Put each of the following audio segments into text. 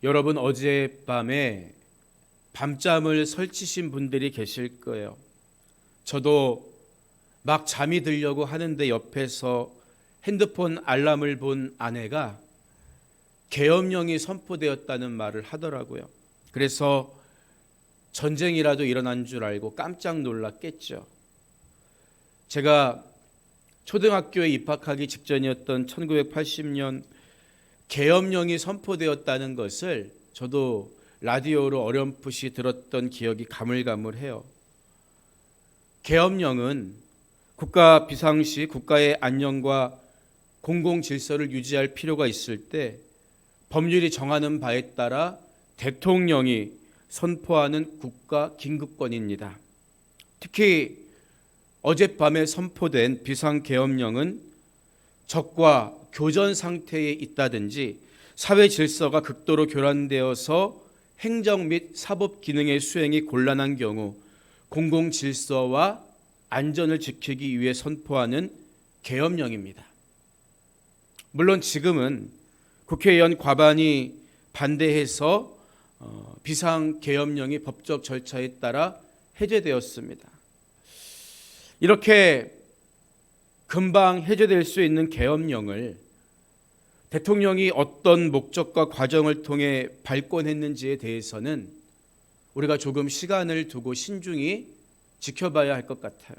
여러분 어젯밤에 밤잠을 설치신 분들이 계실 거예요. 저도 막 잠이 들려고 하는데 옆에서 핸드폰 알람을 본 아내가 계엄령이 선포되었다는 말을 하더라고요. 그래서 전쟁이라도 일어난 줄 알고 깜짝 놀랐겠죠. 제가 초등학교에 입학하기 직전이었던 1980년 계엄령이 선포되었다는 것을 저도 라디오로 어렴풋이 들었던 기억이 가물가물해요. 계엄령은 국가 비상시 국가의 안녕과 공공 질서를 유지할 필요가 있을 때 법률이 정하는 바에 따라 대통령이 선포하는 국가 긴급권입니다. 특히 어젯밤에 선포된 비상계엄령은 적과 교전 상태에 있다든지 사회 질서가 극도로 교란되어서 행정 및 사법 기능의 수행이 곤란한 경우 공공 질서와 안전을 지키기 위해 선포하는 계엄령입니다. 물론 지금은 국회의원 과반이 반대해서 비상계엄령이 법적 절차에 따라 해제되었습니다. 이렇게 금방 해제될 수 있는 계엄령을 대통령이 어떤 목적과 과정을 통해 발권했는지에 대해서는 우리가 조금 시간을 두고 신중히 지켜봐야 할 것 같아요.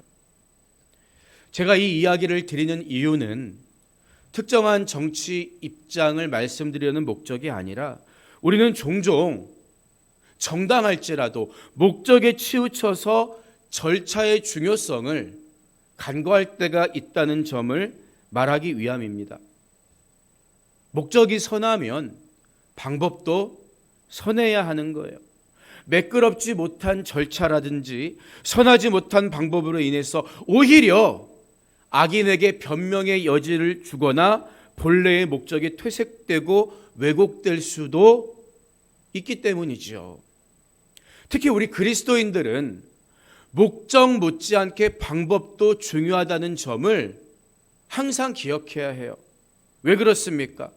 제가 이 이야기를 드리는 이유는 특정한 정치 입장을 말씀드리려는 목적이 아니라 우리는 종종 정당할지라도 목적에 치우쳐서 절차의 중요성을 간과할 때가 있다는 점을 말하기 위함입니다. 목적이 선하면 방법도 선해야 하는 거예요. 매끄럽지 못한 절차라든지 선하지 못한 방법으로 인해서 오히려 악인에게 변명의 여지를 주거나 본래의 목적이 퇴색되고 왜곡될 수도 있기 때문이죠. 특히 우리 그리스도인들은 목적 못지않게 방법도 중요하다는 점을 항상 기억해야 해요. 왜 그렇습니까?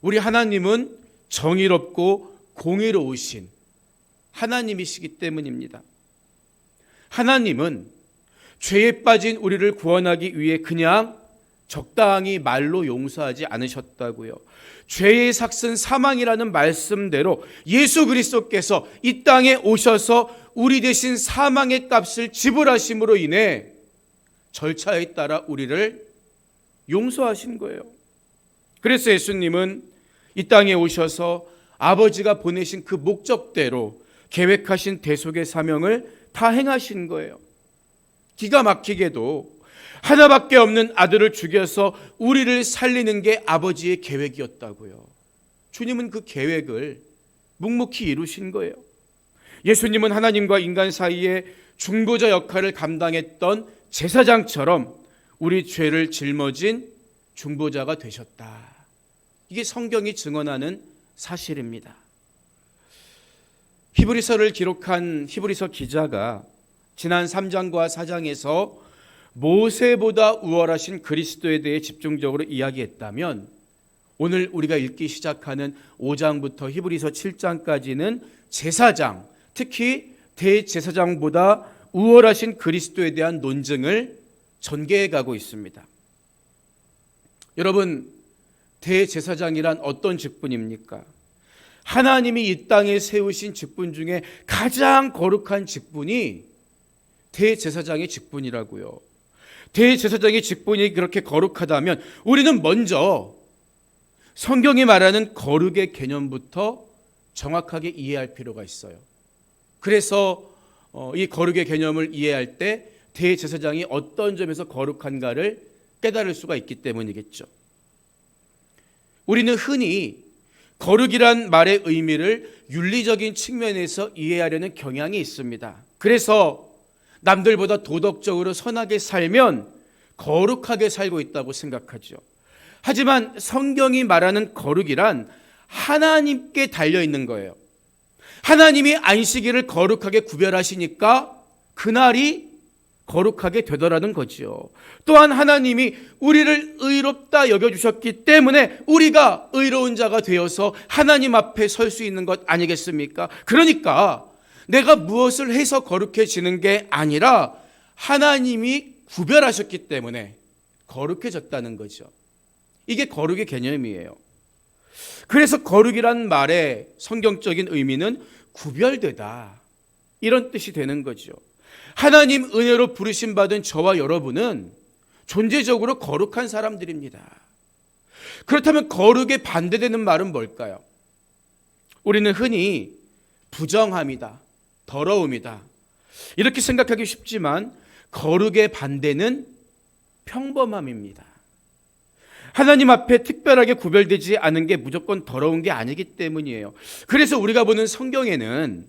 우리 하나님은 정의롭고 공의로우신 하나님이시기 때문입니다. 하나님은 죄에 빠진 우리를 구원하기 위해 그냥 적당히 말로 용서하지 않으셨다고요. 죄의 삭슨 사망이라는 말씀대로 예수 그리스도께서 이 땅에 오셔서 우리 대신 사망의 값을 지불하심으로 인해 절차에 따라 우리를 용서하신 거예요. 그래서 예수님은 이 땅에 오셔서 아버지가 보내신 그 목적대로 계획하신 대속의 사명을 다 행하신 거예요. 기가 막히게도 하나밖에 없는 아들을 죽여서 우리를 살리는 게 아버지의 계획이었다고요. 주님은 그 계획을 묵묵히 이루신 거예요. 예수님은 하나님과 인간 사이에 중보자 역할을 감당했던 제사장처럼 우리 죄를 짊어진 중보자가 되셨다. 이게 성경이 증언하는 사실입니다. 히브리서를 기록한 히브리서 기자가 지난 3장과 4장에서 모세보다 우월하신 그리스도에 대해 집중적으로 이야기했다면 오늘 우리가 읽기 시작하는 5장부터 히브리서 7장까지는 제사장, 특히 대제사장보다 우월하신 그리스도에 대한 논증을 전개해 가고 있습니다. 여러분, 대제사장이란 어떤 직분입니까? 하나님이 이 땅에 세우신 직분 중에 가장 거룩한 직분이 대제사장의 직분이라고요. 대제사장의 직분이 그렇게 거룩하다면 우리는 먼저 성경이 말하는 거룩의 개념부터 정확하게 이해할 필요가 있어요. 그래서 이 거룩의 개념을 이해할 때 대제사장이 어떤 점에서 거룩한가를 깨달을 수가 있기 때문이겠죠. 우리는 흔히 거룩이란 말의 의미를 윤리적인 측면에서 이해하려는 경향이 있습니다. 그래서 남들보다 도덕적으로 선하게 살면 거룩하게 살고 있다고 생각하죠. 하지만 성경이 말하는 거룩이란 하나님께 달려있는 거예요. 하나님이 안식일을 거룩하게 구별하시니까 그날이 거룩하게 되더라는 거지요. 또한 하나님이 우리를 의롭다 여겨주셨기 때문에 우리가 의로운 자가 되어서 하나님 앞에 설 수 있는 것 아니겠습니까? 그러니까 내가 무엇을 해서 거룩해지는 게 아니라 하나님이 구별하셨기 때문에 거룩해졌다는 거죠. 이게 거룩의 개념이에요. 그래서 거룩이란 말의 성경적인 의미는 구별되다, 이런 뜻이 되는 거죠. 하나님 은혜로 부르심 받은 저와 여러분은 존재적으로 거룩한 사람들입니다. 그렇다면 거룩에 반대되는 말은 뭘까요? 우리는 흔히 부정함이다, 더러움이다, 이렇게 생각하기 쉽지만 거룩의 반대는 평범함입니다. 하나님 앞에 특별하게 구별되지 않은 게 무조건 더러운 게 아니기 때문이에요. 그래서 우리가 보는 성경에는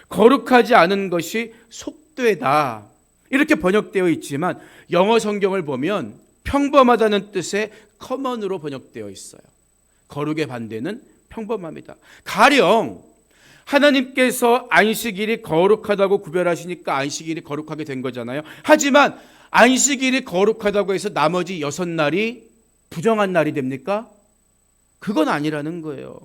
거룩하지 않은 것이 속되다, 이렇게 번역되어 있지만 영어 성경을 보면 평범하다는 뜻의 common으로 번역되어 있어요. 거룩의 반대는 평범함이다. 가령 하나님께서 안식일이 거룩하다고 구별하시니까 안식일이 거룩하게 된 거잖아요. 하지만 안식일이 거룩하다고 해서 나머지 6날이 부정한 날이 됩니까? 그건 아니라는 거예요.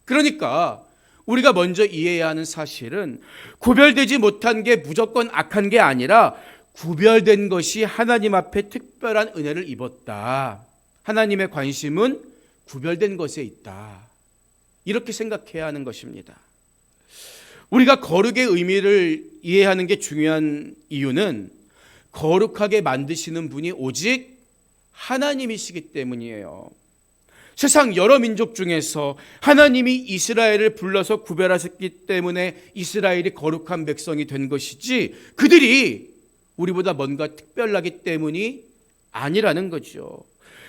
그러니까 우리가 먼저 이해해야 하는 사실은 구별되지 못한 게 무조건 악한 게 아니라 구별된 것이 하나님 앞에 특별한 은혜를 입었다. 하나님의 관심은 구별된 것에 있다. 이렇게 생각해야 하는 것입니다. 우리가 거룩의 의미를 이해하는 게 중요한 이유는 거룩하게 만드시는 분이 오직 하나님이시기 때문이에요. 세상 여러 민족 중에서 하나님이 이스라엘을 불러서 구별하셨기 때문에 이스라엘이 거룩한 백성이 된 것이지 그들이 우리보다 뭔가 특별하기 때문이 아니라는 거죠.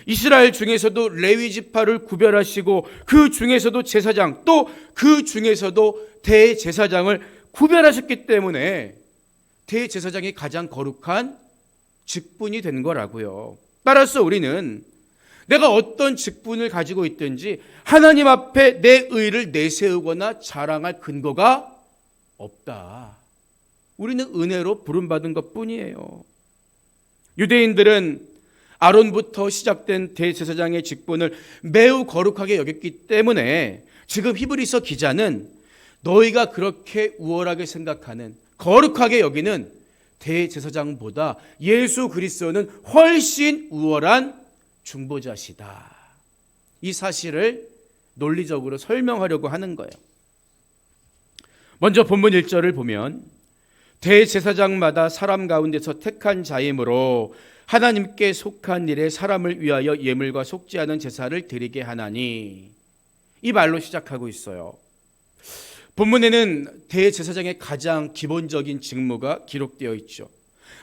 이스라엘 중에서도 레위 지파를 구별하시고 그 중에서도 제사장, 또 그 중에서도 대제사장을 구별하셨기 때문에 대제사장이 가장 거룩한 직분이 된 거라고요. 따라서 우리는 내가 어떤 직분을 가지고 있든지 하나님 앞에 내 의를 내세우거나 자랑할 근거가 없다. 우리는 은혜로 부름받은 것뿐이에요. 유대인들은 아론부터 시작된 대제사장의 직분을 매우 거룩하게 여겼기 때문에 지금 히브리서 기자는 너희가 그렇게 우월하게 생각하는, 거룩하게 여기는 대제사장보다 예수 그리스도는 훨씬 우월한 중보자시다. 이 사실을 논리적으로 설명하려고 하는 거예요. 먼저 본문 1절을 보면 대제사장마다 사람 가운데서 택한 자이므로 하나님께 속한 일에 사람을 위하여 예물과 속지 않은 제사를 드리게 하나니, 이 말로 시작하고 있어요. 본문에는 대제사장의 가장 기본적인 직무가 기록되어 있죠.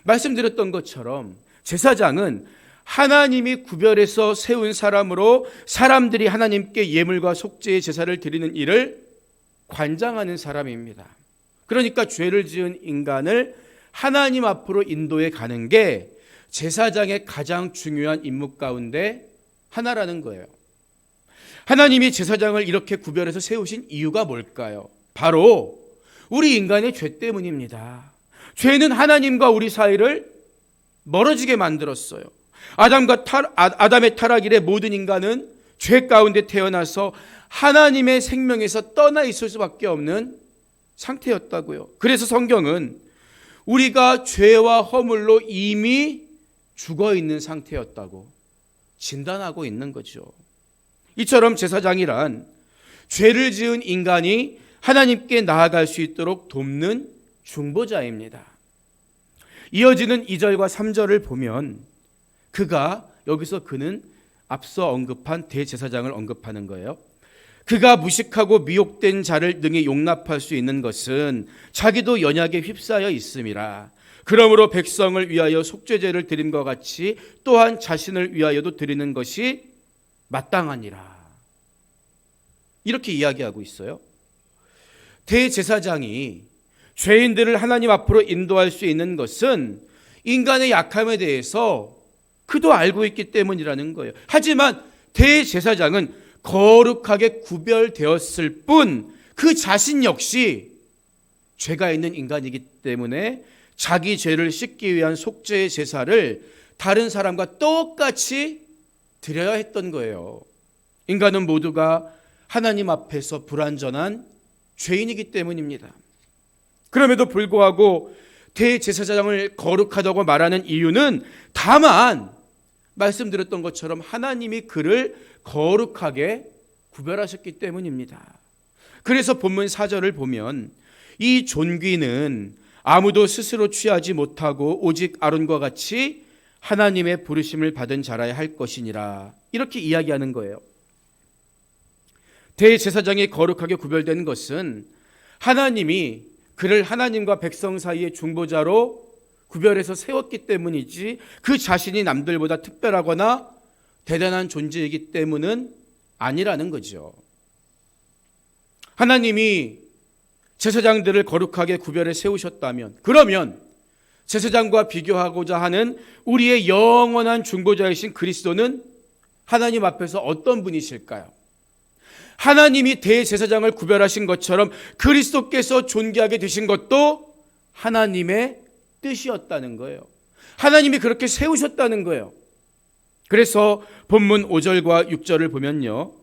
말씀드렸던 것처럼 제사장은 하나님이 구별해서 세운 사람으로 사람들이 하나님께 예물과 속죄의 제사를 드리는 일을 관장하는 사람입니다. 그러니까 죄를 지은 인간을 하나님 앞으로 인도해 가는 게 제사장의 가장 중요한 임무 가운데 하나라는 거예요. 하나님이 제사장을 이렇게 구별해서 세우신 이유가 뭘까요? 바로 우리 인간의 죄 때문입니다. 죄는 하나님과 우리 사이를 멀어지게 만들었어요. 아담의 타락 이래 모든 인간은 죄 가운데 태어나서 하나님의 생명에서 떠나 있을 수밖에 없는 상태였다고요. 그래서 성경은 우리가 죄와 허물로 이미 죽어 있는 상태였다고 진단하고 있는 거죠. 이처럼 제사장이란 죄를 지은 인간이 하나님께 나아갈 수 있도록 돕는 중보자입니다. 이어지는 2절과 3절을 보면 그는 앞서 언급한 대제사장을 언급하는 거예요. 그가 무식하고 미혹된 자를 능히 용납할 수 있는 것은 자기도 연약에 휩싸여 있음이라. 그러므로 백성을 위하여 속죄제를 드린 것 같이 또한 자신을 위하여도 드리는 것이 마땅하니라. 이렇게 이야기하고 있어요. 대제사장이 죄인들을 하나님 앞으로 인도할 수 있는 것은 인간의 약함에 대해서 그도 알고 있기 때문이라는 거예요. 하지만 대제사장은 거룩하게 구별되었을 뿐 그 자신 역시 죄가 있는 인간이기 때문에 자기 죄를 씻기 위한 속죄의 제사를 다른 사람과 똑같이 드려야 했던 거예요. 인간은 모두가 하나님 앞에서 불완전한 죄인이기 때문입니다. 그럼에도 불구하고 대제사장을 거룩하다고 말하는 이유는 다만 말씀드렸던 것처럼 하나님이 그를 거룩하게 구별하셨기 때문입니다. 그래서 본문 4절을 보면 이 존귀는 아무도 스스로 취하지 못하고 오직 아론과 같이 하나님의 부르심을 받은 자라야 할 것이니라, 이렇게 이야기하는 거예요. 대제사장이 거룩하게 구별된 것은 하나님이 그를 하나님과 백성 사이의 중보자로 구별해서 세웠기 때문이지 그 자신이 남들보다 특별하거나 대단한 존재이기 때문은 아니라는 거죠. 하나님이 제사장들을 거룩하게 구별해 세우셨다면, 그러면 제사장과 비교하고자 하는 우리의 영원한 중보자이신 그리스도는 하나님 앞에서 어떤 분이실까요? 하나님이 대제사장을 구별하신 것처럼 그리스도께서 존귀하게 되신 것도 하나님의 뜻이었다는 거예요. 하나님이 그렇게 세우셨다는 거예요. 그래서 본문 5절과 6절을 보면요,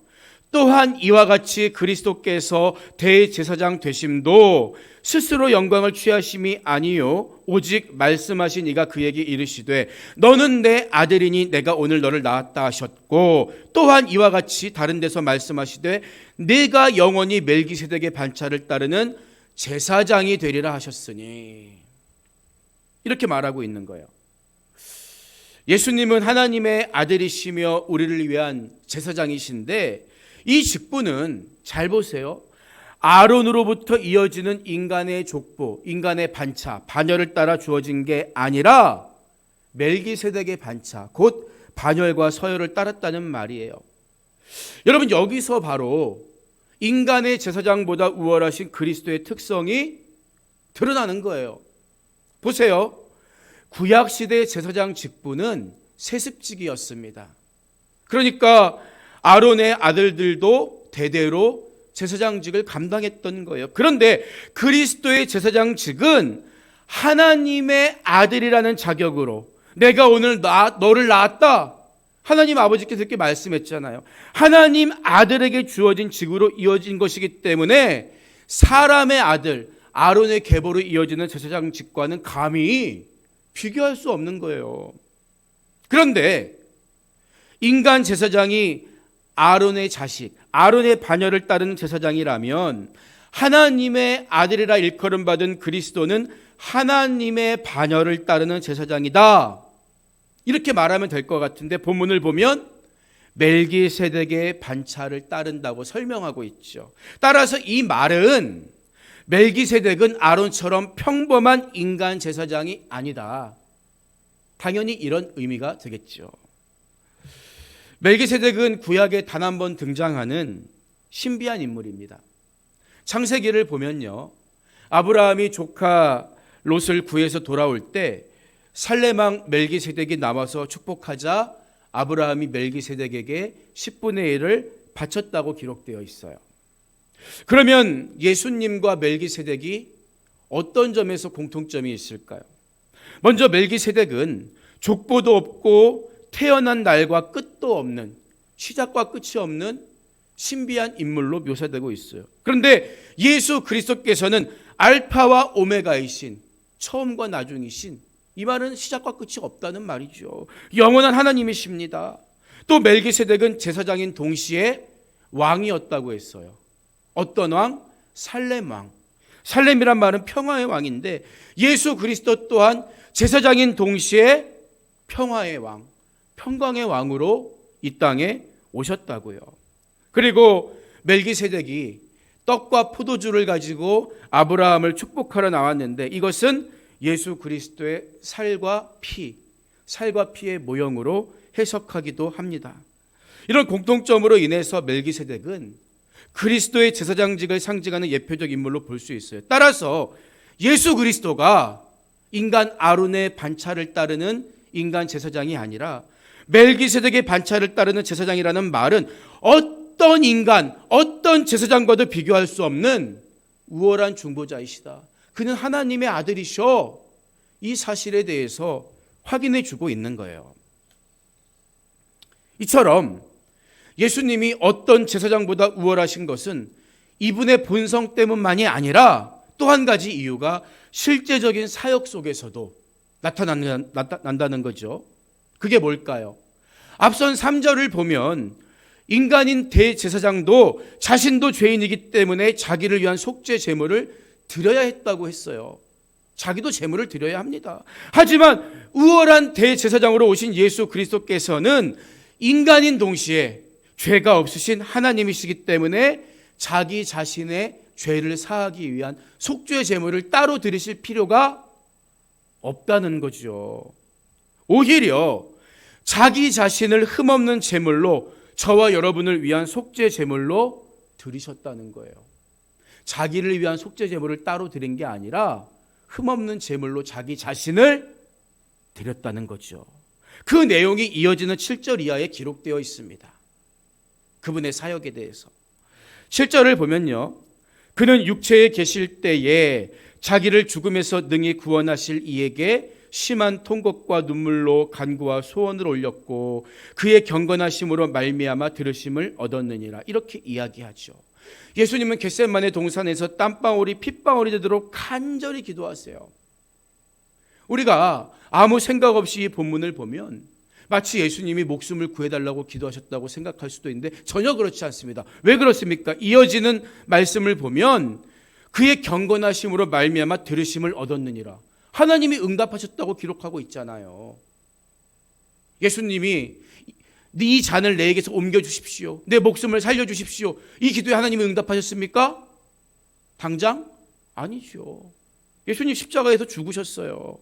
또한 이와 같이 그리스도께서 대제사장 되심도 스스로 영광을 취하심이 아니요 오직 말씀하신 이가 그에게 이르시되 너는 내 아들이니 내가 오늘 너를 낳았다 하셨고, 또한 이와 같이 다른 데서 말씀하시되 내가 영원히 멜기세덱의 반차를 따르는 제사장이 되리라 하셨으니, 이렇게 말하고 있는 거예요. 예수님은 하나님의 아들이시며 우리를 위한 제사장이신데, 이 직분은 잘 보세요, 아론으로부터 이어지는 인간의 족보, 인간의 반차, 반열을 따라 주어진 게 아니라 멜기세덱의 반차, 곧 반열과 서열을 따랐다는 말이에요. 여러분, 여기서 바로 인간의 제사장보다 우월하신 그리스도의 특성이 드러나는 거예요. 보세요, 구약시대의 제사장 직분은 세습직이었습니다. 그러니까 아론의 아들들도 대대로 제사장직을 감당했던 거예요. 그런데 그리스도의 제사장직은 하나님의 아들이라는 자격으로, 내가 오늘 너를 낳았다, 하나님 아버지께서 이렇게 말씀했잖아요. 하나님 아들에게 주어진 직으로 이어진 것이기 때문에 사람의 아들 아론의 계보로 이어지는 제사장직과는 감히 비교할 수 없는 거예요. 그런데 인간 제사장이 아론의 자식, 아론의 반열을 따르는 제사장이라면 하나님의 아들이라 일컬음 받은 그리스도는 하나님의 반열을 따르는 제사장이다, 이렇게 말하면 될 것 같은데 본문을 보면 멜기세덱의 반차를 따른다고 설명하고 있죠. 따라서 이 말은 멜기세덱은 아론처럼 평범한 인간 제사장이 아니다, 당연히 이런 의미가 되겠죠. 멜기세덱은 구약에 단 한 번 등장하는 신비한 인물입니다. 창세기를 보면요, 아브라함이 조카 롯을 구해서 돌아올 때 살레망 멜기세덱이 나와서 축복하자 아브라함이 멜기세덱에게 10분의 1을 바쳤다고 기록되어 있어요. 그러면 예수님과 멜기세덱이 어떤 점에서 공통점이 있을까요? 먼저 멜기세덱은 족보도 없고 태어난 날과 끝도 없는, 시작과 끝이 없는 신비한 인물로 묘사되고 있어요. 그런데 예수 그리스도께서는 알파와 오메가이신, 처음과 나중이신, 이 말은 시작과 끝이 없다는 말이죠. 영원한 하나님이십니다. 또 멜기세덱은 제사장인 동시에 왕이었다고 했어요. 어떤 왕? 살렘 왕. 살렘이란 말은 평화의 왕인데 예수 그리스도 또한 제사장인 동시에 평화의 왕, 평강의 왕으로 이 땅에 오셨다고요. 그리고 멜기세덱이 떡과 포도주를 가지고 아브라함을 축복하러 나왔는데 이것은 예수 그리스도의 살과 피의 모형으로 해석하기도 합니다. 이런 공통점으로 인해서 멜기세덱은 그리스도의 제사장직을 상징하는 예표적 인물로 볼 수 있어요. 따라서 예수 그리스도가 인간 아론의 반차를 따르는 인간 제사장이 아니라 멜기세덱의 반차를 따르는 제사장이라는 말은 어떤 인간, 어떤 제사장과도 비교할 수 없는 우월한 중보자이시다. 그는 하나님의 아들이셔. 이 사실에 대해서 확인해 주고 있는 거예요. 이처럼 예수님이 어떤 제사장보다 우월하신 것은 이분의 본성 때문만이 아니라 또 한 가지 이유가 실제적인 사역 속에서도 나타난다는 거죠. 그게 뭘까요? 앞선 3절을 보면 인간인 대제사장도 자신도 죄인이기 때문에 자기를 위한 속죄 제물을 드려야 했다고 했어요. 자기도 제물을 드려야 합니다. 하지만 우월한 대제사장으로 오신 예수 그리스도께서는 인간인 동시에 죄가 없으신 하나님이시기 때문에 자기 자신의 죄를 사하기 위한 속죄 제물을 따로 드리실 필요가 없다는 거죠. 오히려 자기 자신을 흠없는 제물로 저와 여러분을 위한 속죄 제물로 드리셨다는 거예요. 자기를 위한 속죄 제물을 따로 드린 게 아니라 흠없는 제물로 자기 자신을 드렸다는 거죠. 그 내용이 이어지는 7절 이하에 기록되어 있습니다. 그분의 사역에 대해서 7절을 보면요, 그는 육체에 계실 때에 자기를 죽음에서 능히 구원하실 이에게 심한 통곡과 눈물로 간구와 소원을 올렸고 그의 경건하심으로 말미암아 들으심을 얻었느니라. 이렇게 이야기하죠. 예수님은 겟세마네 동산에서 땀방울이 핏방울이 되도록 간절히 기도하세요. 우리가 아무 생각 없이 이 본문을 보면 마치 예수님이 목숨을 구해달라고 기도하셨다고 생각할 수도 있는데 전혀 그렇지 않습니다. 왜 그렇습니까? 이어지는 말씀을 보면 그의 경건하심으로 말미암아 들으심을 얻었느니라. 하나님이 응답하셨다고 기록하고 있잖아요. 예수님이 이 잔을 내게서 옮겨주십시오, 내 목숨을 살려주십시오, 이 기도에 하나님이 응답하셨습니까? 당장? 아니죠. 예수님 십자가에서 죽으셨어요.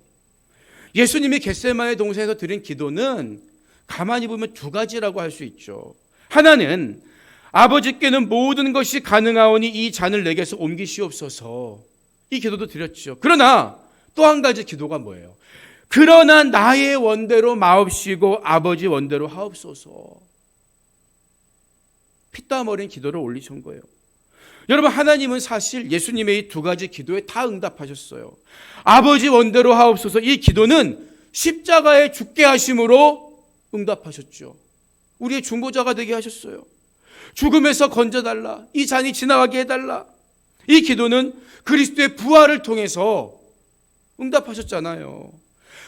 예수님이 겟세마네 동산에서 드린 기도는 가만히 보면 두 가지라고 할 수 있죠. 하나는 아버지께는 모든 것이 가능하오니 이 잔을 내게서 옮기시옵소서, 이 기도도 드렸죠. 그러나 또 한 가지 기도가 뭐예요? 그러나 나의 원대로 마옵시고 아버지 원대로 하옵소서. 피땀 어린 기도를 올리신 거예요. 여러분, 하나님은 사실 예수님의 이 두 가지 기도에 다 응답하셨어요. 아버지 원대로 하옵소서, 이 기도는 십자가에 죽게 하심으로 응답하셨죠. 우리의 중보자가 되게 하셨어요. 죽음에서 건져달라, 이 잔이 지나가게 해달라, 이 기도는 그리스도의 부활을 통해서 응답하셨잖아요.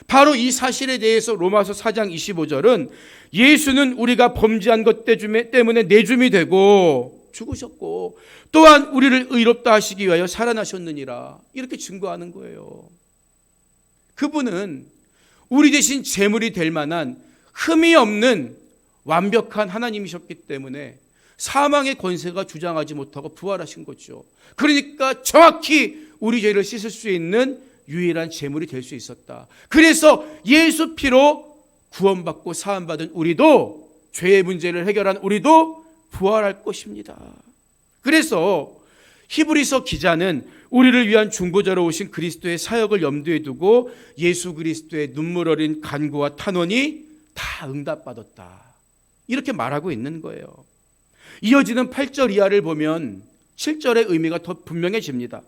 바로 이 사실에 대해서 로마서 4장 25절은 예수는 우리가 범죄한 것 때문에 내줌이 되고 죽으셨고 또한 우리를 의롭다 하시기 위하여 살아나셨느니라, 이렇게 증거하는 거예요. 그분은 우리 대신 제물이 될 만한 흠이 없는 완벽한 하나님이셨기 때문에 사망의 권세가 주장하지 못하고 부활하신 거죠. 그러니까 정확히 우리 죄를 씻을 수 있는 유일한 제물이 될 수 있었다. 그래서 예수 피로 구원받고 사함받은 우리도, 죄의 문제를 해결한 우리도 부활할 것입니다. 그래서 히브리서 기자는 우리를 위한 중보자로 오신 그리스도의 사역을 염두에 두고 예수 그리스도의 눈물 어린 간구와 탄원이 다 응답받았다, 이렇게 말하고 있는 거예요. 이어지는 8절 이하를 보면 7절의 의미가 더 분명해집니다.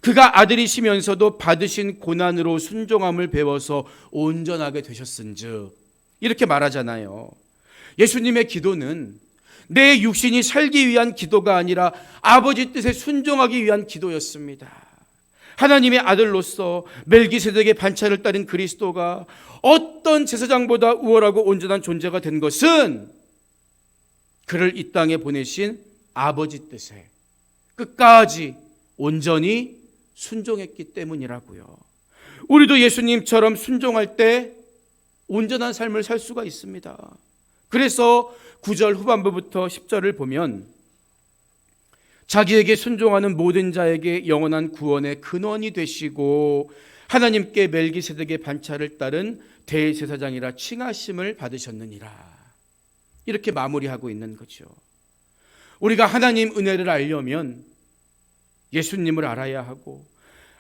그가 아들이시면서도 받으신 고난으로 순종함을 배워서 온전하게 되셨은즉, 이렇게 말하잖아요. 예수님의 기도는 내 육신이 살기 위한 기도가 아니라 아버지 뜻에 순종하기 위한 기도였습니다. 하나님의 아들로서 멜기세덱의 반차를 따른 그리스도가 어떤 제사장보다 우월하고 온전한 존재가 된 것은 그를 이 땅에 보내신 아버지 뜻에 끝까지 온전히 순종했기 때문이라고요. 우리도 예수님처럼 순종할 때 온전한 삶을 살 수가 있습니다. 그래서 9절 후반부부터 10절을 보면 자기에게 순종하는 모든 자에게 영원한 구원의 근원이 되시고 하나님께 멜기세덱의 반차를 따른 대제사장이라 칭하심을 받으셨느니라, 이렇게 마무리하고 있는 거죠. 우리가 하나님 은혜를 알려면 예수님을 알아야 하고,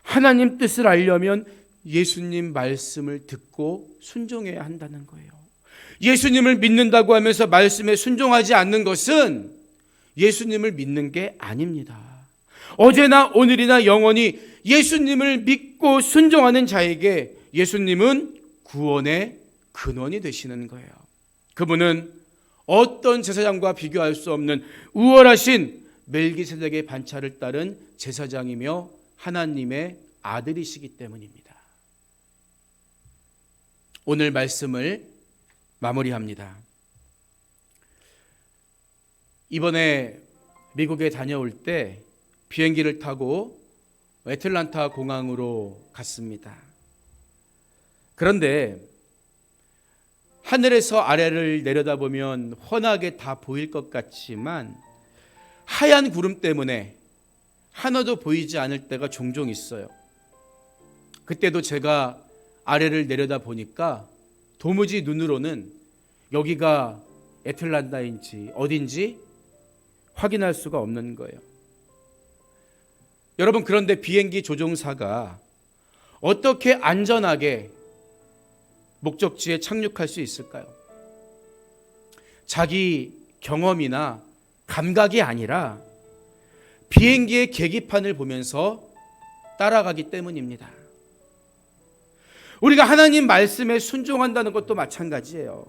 하나님 뜻을 알려면 예수님 말씀을 듣고 순종해야 한다는 거예요. 예수님을 믿는다고 하면서 말씀에 순종하지 않는 것은 예수님을 믿는 게 아닙니다. 어제나 오늘이나 영원히 예수님을 믿고 순종하는 자에게 예수님은 구원의 근원이 되시는 거예요. 그분은 어떤 제사장과 비교할 수 없는 우월하신 멜기세덱의 반차를 따른 제사장이며 하나님의 아들이시기 때문입니다. 오늘 말씀을 마무리합니다. 이번에 미국에 다녀올 때 비행기를 타고 애틀란타 공항으로 갔습니다. 그런데 하늘에서 아래를 내려다보면 훤하게 다 보일 것 같지만 하얀 구름 때문에 하나도 보이지 않을 때가 종종 있어요. 그때도 제가 아래를 내려다 보니까 도무지 눈으로는 여기가 애틀란타인지 어딘지 확인할 수가 없는 거예요. 여러분, 그런데 비행기 조종사가 어떻게 안전하게 목적지에 착륙할 수 있을까요? 자기 경험이나 감각이 아니라 비행기의 계기판을 보면서 따라가기 때문입니다. 우리가 하나님 말씀에 순종한다는 것도 마찬가지예요.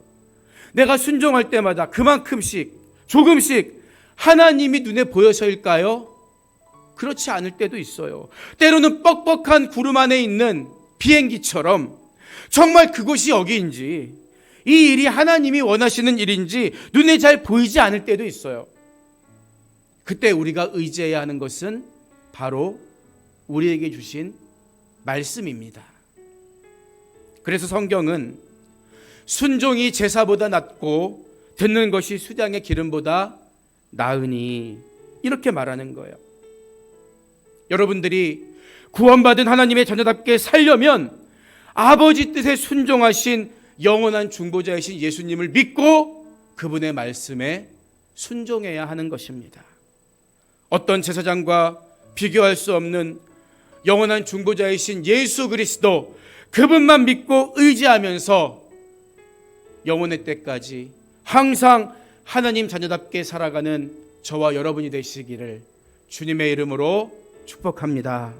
내가 순종할 때마다 그만큼씩 조금씩 하나님이 눈에 보여서일까요? 그렇지 않을 때도 있어요. 때로는 뻑뻑한 구름 안에 있는 비행기처럼 정말 그곳이 여기인지, 이 일이 하나님이 원하시는 일인지 눈에 잘 보이지 않을 때도 있어요. 그때 우리가 의지해야 하는 것은 바로 우리에게 주신 말씀입니다. 그래서 성경은 순종이 제사보다 낫고 듣는 것이 수량의 기름보다 나으니 이렇게 말하는 거예요. 여러분들이 구원받은 하나님의 자녀답게 살려면 아버지 뜻에 순종하신 영원한 중보자이신 예수님을 믿고 그분의 말씀에 순종해야 하는 것입니다. 어떤 제사장과 비교할 수 없는 영원한 중보자이신 예수 그리스도, 그분만 믿고 의지하면서 영원의 때까지 항상 하나님 자녀답게 살아가는 저와 여러분이 되시기를 주님의 이름으로 축복합니다.